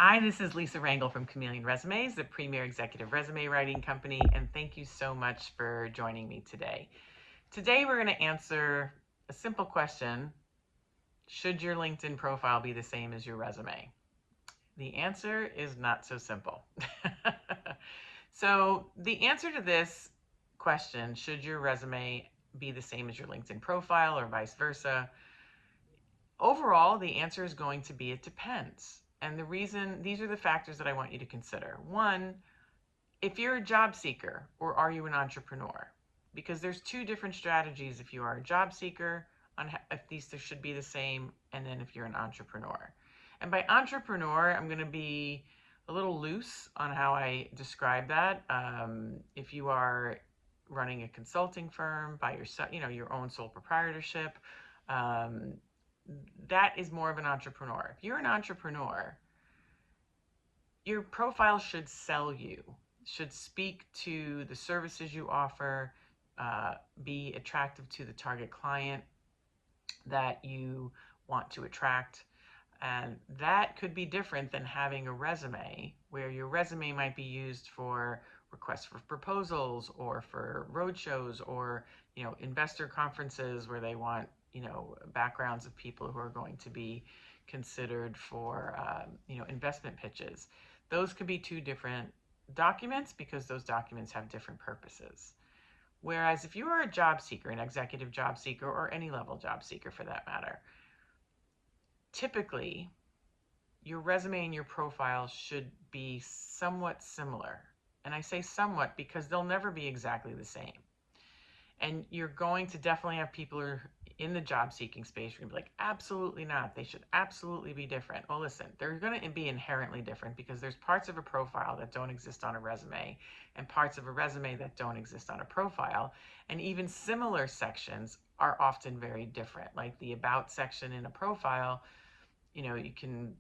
Hi, this is Lisa Rangel from Chameleon Resumes, the premier executive resume writing company, and thank you so much for joining me today. Today, we're going to answer a simple question. Should your LinkedIn profile be the same as your resume? The answer is not so simple. So the answer to this question, should your resume be the same as your LinkedIn profile or vice versa? Overall, the answer is going to be it depends. And the reason, these are the factors that I want you to consider. One, if you're a job seeker or are you an entrepreneur? Because there's two different strategies if you are a job seeker on if these should be the same, and then if you're an entrepreneur. And by entrepreneur, I'm going to be a little loose on how I describe that. If you are running a consulting firm by yourself, your own sole proprietorship, um, that is more of an entrepreneur. If you're an entrepreneur, your profile should sell you, should speak to the services you offer, be attractive to the target client that you want to attract. And that could be different than having a resume where your resume might be used for requests for proposals or for roadshows or, investor conferences where they want, backgrounds of people who are going to be considered for, investment pitches. Those could be two different documents because those documents have different purposes. Whereas if you are a job seeker, an executive job seeker, or any level job seeker for that matter, typically your resume and your profile should be somewhat similar. And I say somewhat because they'll never be exactly the same. And you're going to definitely have people who are in the job seeking space who are going to be like, absolutely not. They should absolutely be different. Well, listen, they're going to be inherently different because there's parts of a profile that don't exist on a resume and parts of a resume that don't exist on a profile. And even similar sections are often very different. Like the about section in a profile, you can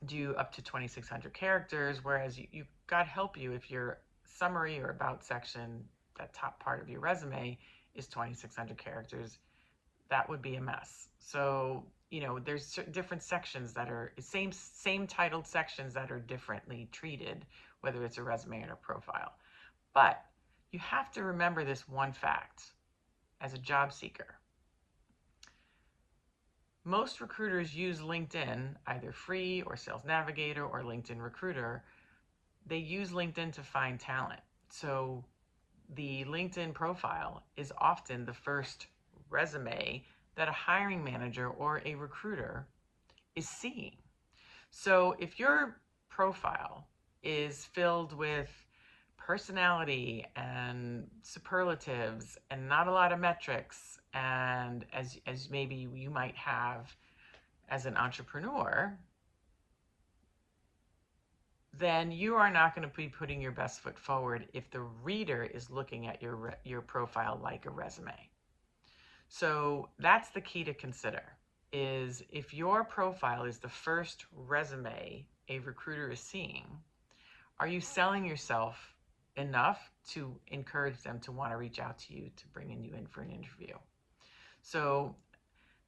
do up to 2,600 characters, whereas God help you if your summary or about section, that top part of your resume, is 2,600 characters. That would be a mess. So, there's different sections that are same titled sections that are differently treated, whether it's a resume or a profile. But you have to remember this one fact as a job seeker. Most recruiters use LinkedIn, either free or Sales Navigator or LinkedIn Recruiter. They use LinkedIn to find talent. So the LinkedIn profile is often the first resume that a hiring manager or a recruiter is seeing. So if your profile is filled with personality and superlatives and not a lot of metrics, and as maybe you might have as an entrepreneur, then you are not going to be putting your best foot forward if the reader is looking at your profile like a resume. So that's the key to consider, is if your profile is the first resume a recruiter is seeing, are you selling yourself enough to encourage them to want to reach out to you to bring you in for an interview? So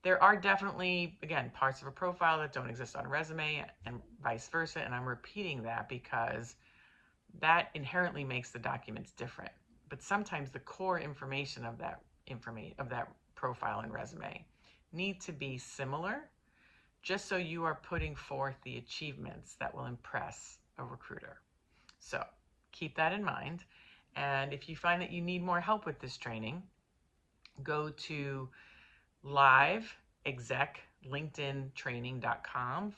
there are definitely, again, parts of a profile that don't exist on a resume and vice versa. And I'm repeating that because that inherently makes the documents different. But sometimes the core information of that profile and resume need to be similar, just so you are putting forth the achievements that will impress a recruiter. So keep that in mind. And if you find that you need more help with this training, go to liveexeclinkedintraining.com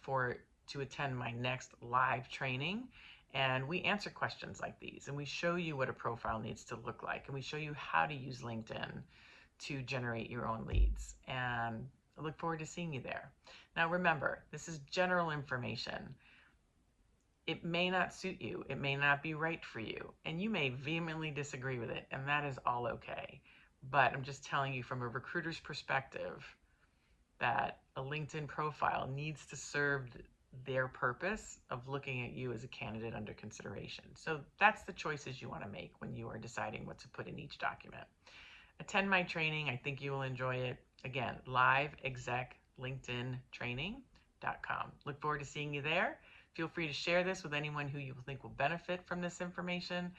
to attend my next live training. And we answer questions like these, and we show you what a profile needs to look like, and we show you how to use LinkedIn to generate your own leads. And I look forward to seeing you there. Now remember, this is general information. It may not suit you, it may not be right for you, and you may vehemently disagree with it, and that is all okay. But I'm just telling you from a recruiter's perspective that a LinkedIn profile needs to serve their purpose of looking at you as a candidate under consideration. So that's the choices you want to make when you are deciding what to put in each document. Attend my training. I think you will enjoy it. Again, liveexeclinkedintraining.com. Look forward to seeing you there. Feel free to share this with anyone who you think will benefit from this information.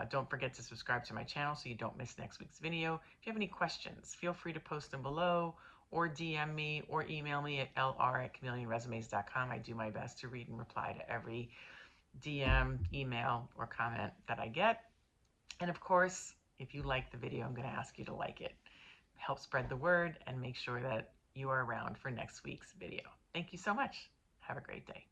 Don't forget to subscribe to my channel so you don't miss next week's video. If you have any questions, feel free to post them below or DM me or email me at lr@chameleonresumes.com. I do my best to read and reply to every DM, email, or comment that I get. And of course, if you like the video, I'm going to ask you to like it. Help spread the word and make sure that you are around for next week's video. Thank you so much. Have a great day.